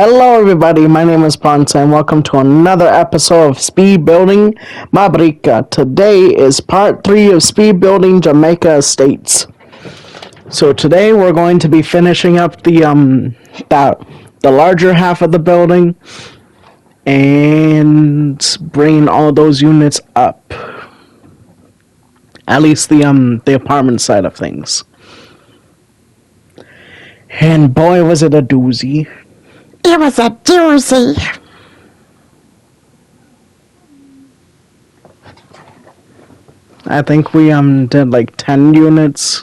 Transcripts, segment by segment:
Hello, everybody. My name is Ponce, and welcome to another episode of Speed Building Mabrica. Today is part 3 of Speed Building Jamaica Estates. So today we're going to be finishing up the larger half of the building and bringing all those units up. At least the apartment side of things. And boy, was it a doozy. It was a doozy. I think we did like 10 units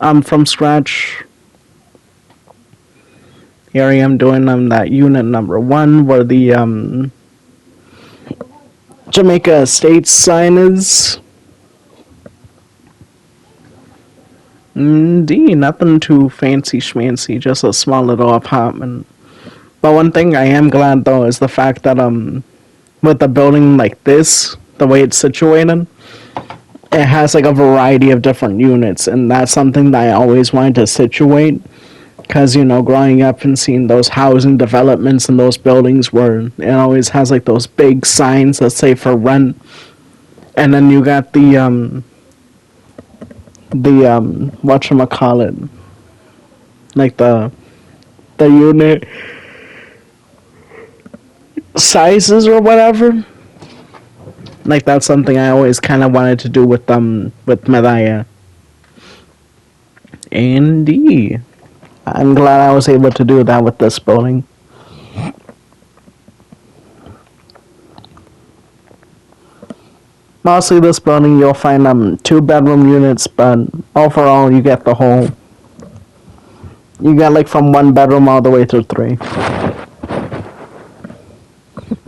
from scratch. Here I am doing that unit number 1 where the Jamaica Estates sign is. Indeed, nothing too fancy schmancy, just a small little apartment. But one thing I am glad though is the fact that with a building like this, the way it's situated, it has like a variety of different units, and that's something that I always wanted to situate. Because, growing up and seeing those housing developments and those buildings where it always has like those big signs that say for rent, and then you got the whatchamacallit, like the unit sizes or whatever. Like that's something I always kind of wanted to do with Medaya. Indeed. I'm glad I was able to do that with this building. Mostly this building you'll find 2-bedroom units, but overall you get the whole. You get like from 1 bedroom all the way through 3.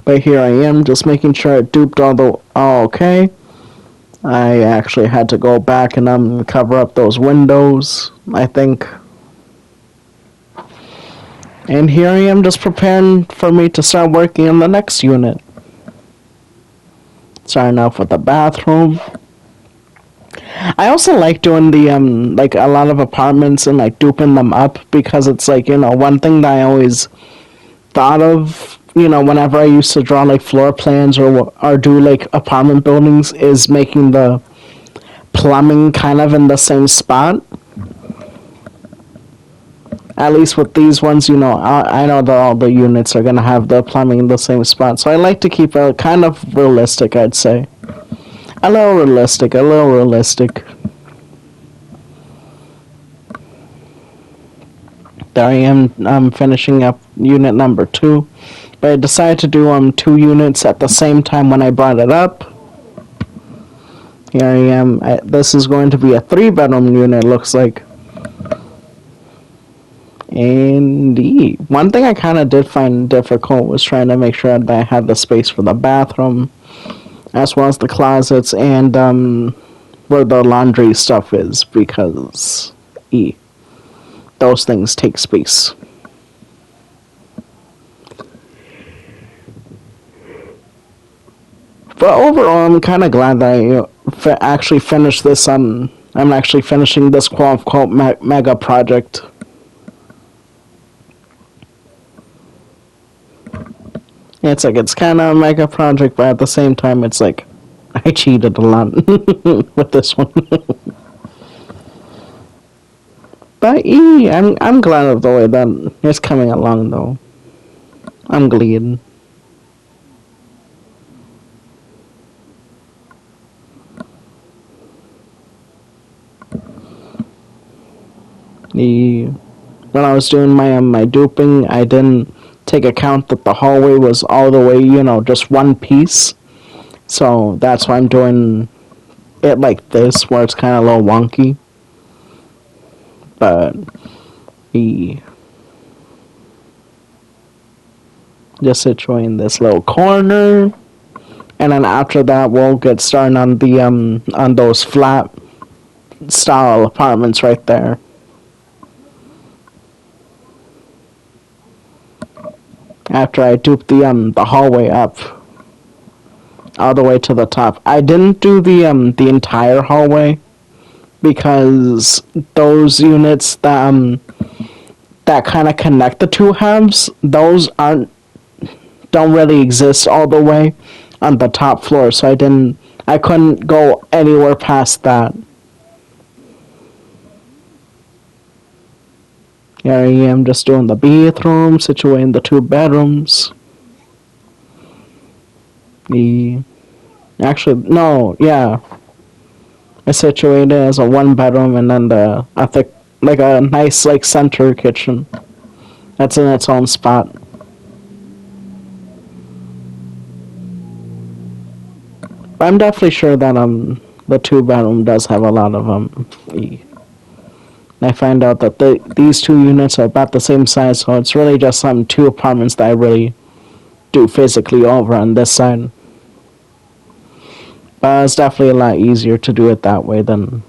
But here I am, just making sure it duped all the. Oh, okay. I actually had to go back and cover up those windows, I think. And here I am just preparing for me to start working on the next unit. Starting off with the bathroom. I also like doing the like a lot of apartments and like duping them up because it's like, one thing that I always thought of, whenever I used to draw like floor plans or do like apartment buildings is making the plumbing kind of in the same spot. At least with these ones, I know that all the units are going to have the plumbing in the same spot. So I like to keep it kind of realistic, I'd say. A little realistic. There I am, I'm finishing up unit number 2. But I decided to do 2 units at the same time when I brought it up. Here I am. This is going to be a 3-bedroom unit, looks like. Indeed. One thing I kind of did find difficult was trying to make sure that I had the space for the bathroom, as well as the closets, and where the laundry stuff is, because those things take space. But overall, I'm kind of glad that I actually finished this. I'm actually finishing this quote-unquote mega project. It's like, it's kind of a mega project, but at the same time, it's like, I cheated a lot with this one. But I'm glad of the way that it's coming along, though. I'm glad. When I was doing my duping, I didn't take account that the hallway was all the way, just one piece. So that's why I'm doing it like this, where it's kind of a little wonky. But just situating this little corner, and then after that we'll get started on the on those flat style apartments right there. After I duped the hallway up all the way to the top. I didn't do the entire hallway because those units that that kind of connect the two halves, those aren't don't really exist all the way on the top floor, so I couldn't go anywhere past that. Here I am just doing the bathroom, situating the two bedrooms. The actually no, yeah, it's situated as a one bedroom and then the I think like a nice like center kitchen that's in its own spot. But I'm definitely sure that the two bedroom does have a lot of I find out that these two units are about the same size, so it's really just two apartments that I really do physically over on this side. But it's definitely a lot easier to do it that way than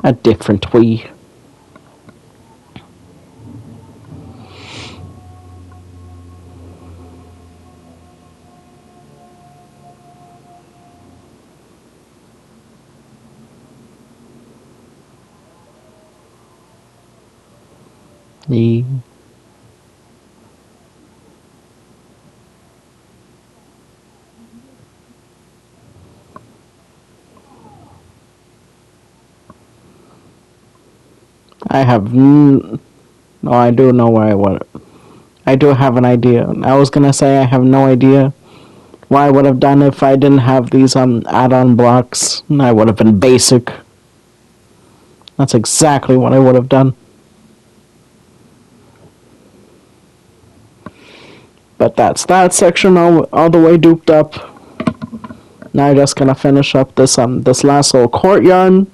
a different way. The I have no, I do know where I would. I do have an idea. I was gonna say I have no idea what I would have done if I didn't have these add-on blocks. I would have been basic. That's exactly what I would have done. But that's that section all the way duped up. Now I'm just gonna finish up this last little courtyard.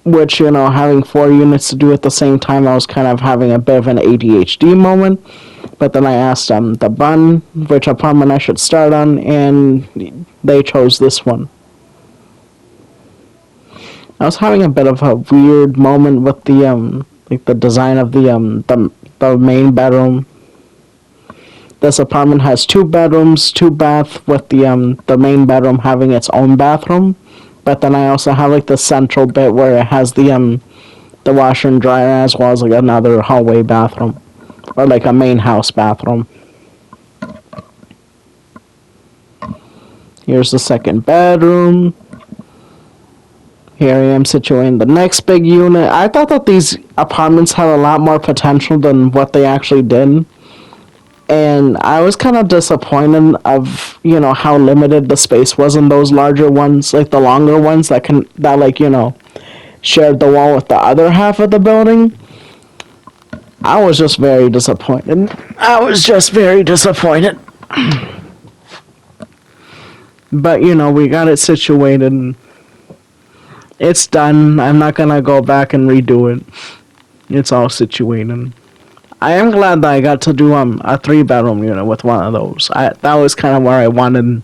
Which, having four units to do at the same time, I was kind of having a bit of an ADHD moment. But then I asked the bun which apartment I should start on, and they chose this one. I was having a bit of a weird moment with the design of the main bedroom. This apartment has two bedrooms, two bath, with the main bedroom having its own bathroom. But then I also have like the central bit where it has the washer and dryer as well as like another hallway bathroom or like a main house bathroom. Here's the second bedroom. Here I am situating the next big unit. I thought that these apartments had a lot more potential than what they actually did. And I was kind of disappointed of how limited the space was in those larger ones, like the longer ones that shared the wall with the other half of the building. I was just very disappointed. But we got it situated. It's done. I'm not gonna go back and redo it. It's all situated. I am glad that I got to do a 3 bedroom unit with one of those. That was kind of where I wanted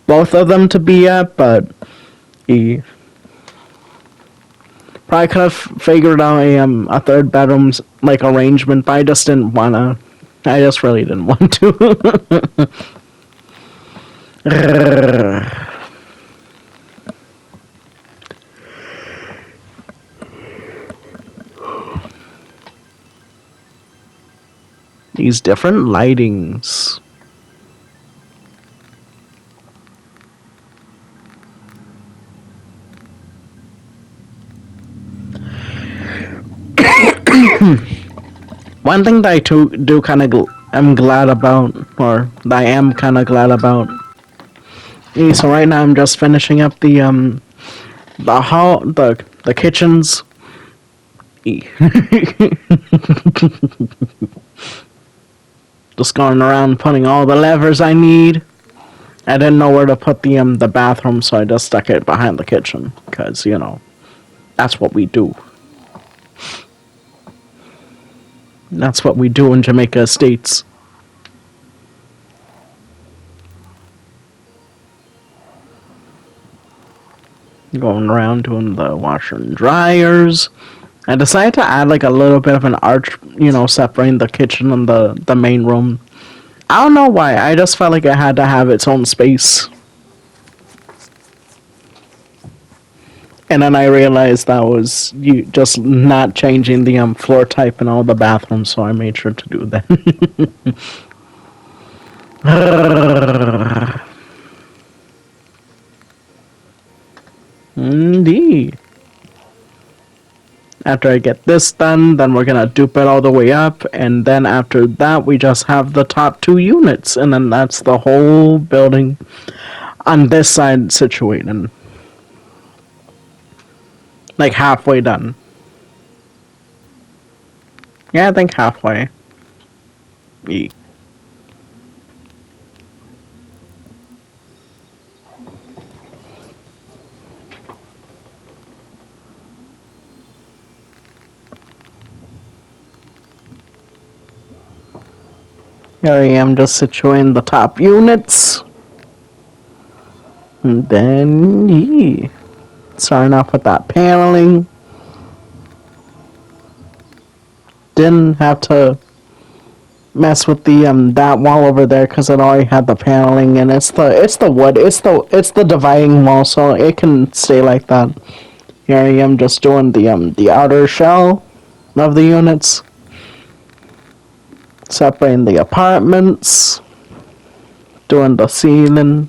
both of them to be at, but he probably could have figured out a third bedroom's like arrangement, but I just didn't wanna. I just really didn't want to. These different lightings. One thing that I do kind of am glad about, or that I am kind of glad about. So right now I'm just finishing up the kitchens. Just going around putting all the levers I need. I didn't know where to put the bathroom, so I just stuck it behind the kitchen because that's what we do. That's what we do in Jamaica Estates. Going around doing the washer and dryers. I decided to add like a little bit of an arch, separating the kitchen and the main room. I don't know why. I just felt like it had to have its own space. And then I realized that was you just not changing the floor type in all the bathrooms, so I made sure to do that. Indeed. After I get this done, then we're gonna dupe it all the way up, and then after that, we just have the top two units, and then that's the whole building on this side situated. Like halfway done. Yeah, I think halfway. Yeah. Here I am just situating the top units. And then, yeah. Starting off with that paneling. Didn't have to mess with the that wall over there because it already had the paneling, and it's the wood, it's the dividing wall, so it can stay like that. Here I am just doing the outer shell of the units, separating the apartments, doing the ceiling.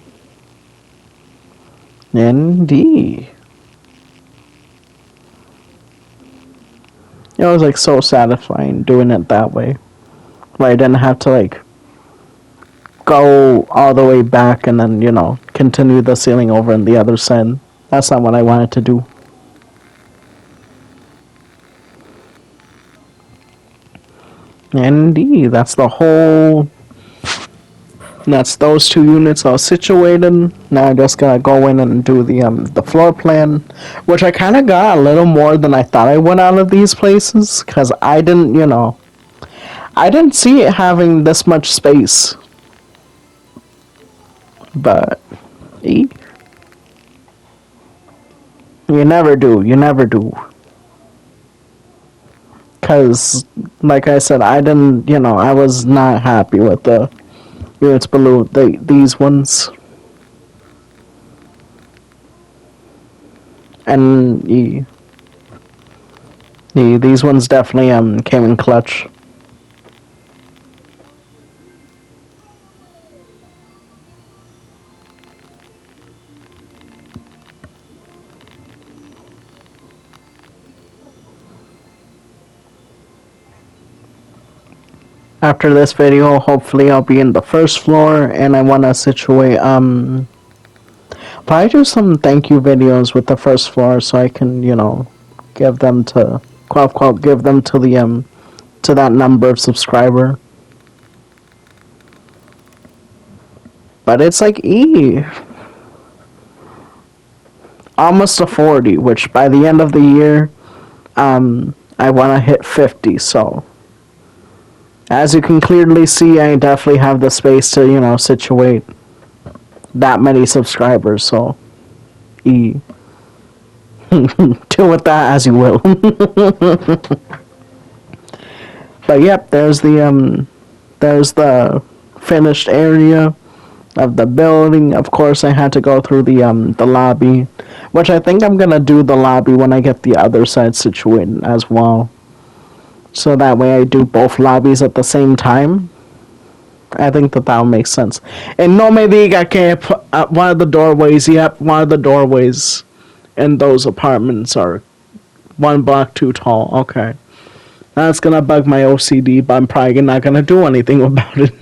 Indeed. It was like so satisfying doing it that way. Where I didn't have to like go all the way back and then, continue the ceiling over on the other side. That's not what I wanted to do. Indeed, that's those two units all situated. Now I just gotta go in and do the floor plan, which I kind of got a little more than I thought I would out of these places, cause I didn't see it having this much space. But you never do. Cause like I said, I didn't, I was not happy with the units below these ones. And these ones definitely came in clutch. After this video, hopefully I'll be in the first floor, and I want to situate probably do some thank you videos with the first floor, so I can give them to give them to the to that number of subscriber. But it's like almost a 40, which by the end of the year, I want to hit 50. So as you can clearly see, I definitely have the space to situate that many subscribers. So do with that as you will. But yep, there's the finished area of the building. Of course, I had to go through the lobby, which I think I'm gonna do the lobby when I get the other side situated as well. So that way I do both lobbies at the same time. I think that will make sense. And no me diga que one of the doorways, yep, one of the doorways in those apartments are 1 block too tall. Okay. That's gonna bug my OCD, but I'm probably not gonna do anything about it.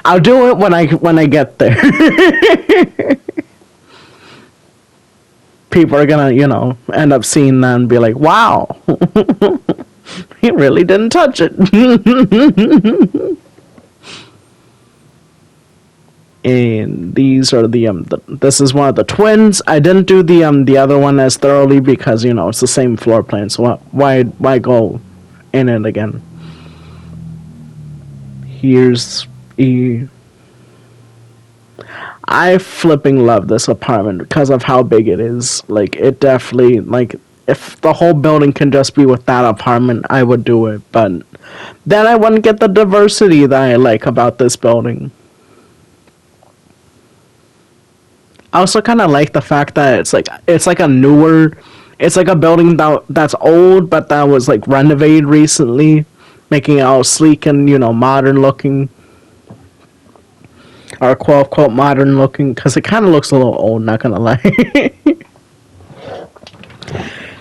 I'll do it when I get there. People are gonna, end up seeing that and be like, "Wow, he really didn't touch it." And these are this is one of the twins. I didn't do the other one as thoroughly because it's the same floor plan. So why go in it again? Here's I flipping love this apartment because of how big it is. Like, it definitely, like, if the whole building can just be with that apartment, I would do it. But then I wouldn't get the diversity that I like about this building. I also kind of like the fact that it's like a newer, it's like a building that's old, but that was like renovated recently, making it all sleek and modern looking, or quote unquote modern looking, because it kind of looks a little old. Not gonna lie.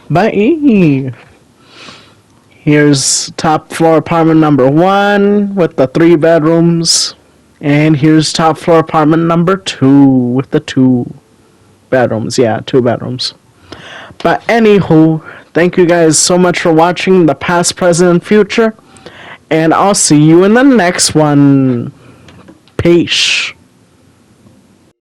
But here's top floor apartment number 1 with the 3 bedrooms. And here's top floor apartment number 2 with the 2 bedrooms. Yeah, 2 bedrooms. But anywho, thank you guys so much for watching the past, present, and future. And I'll see you in the next one. Peace.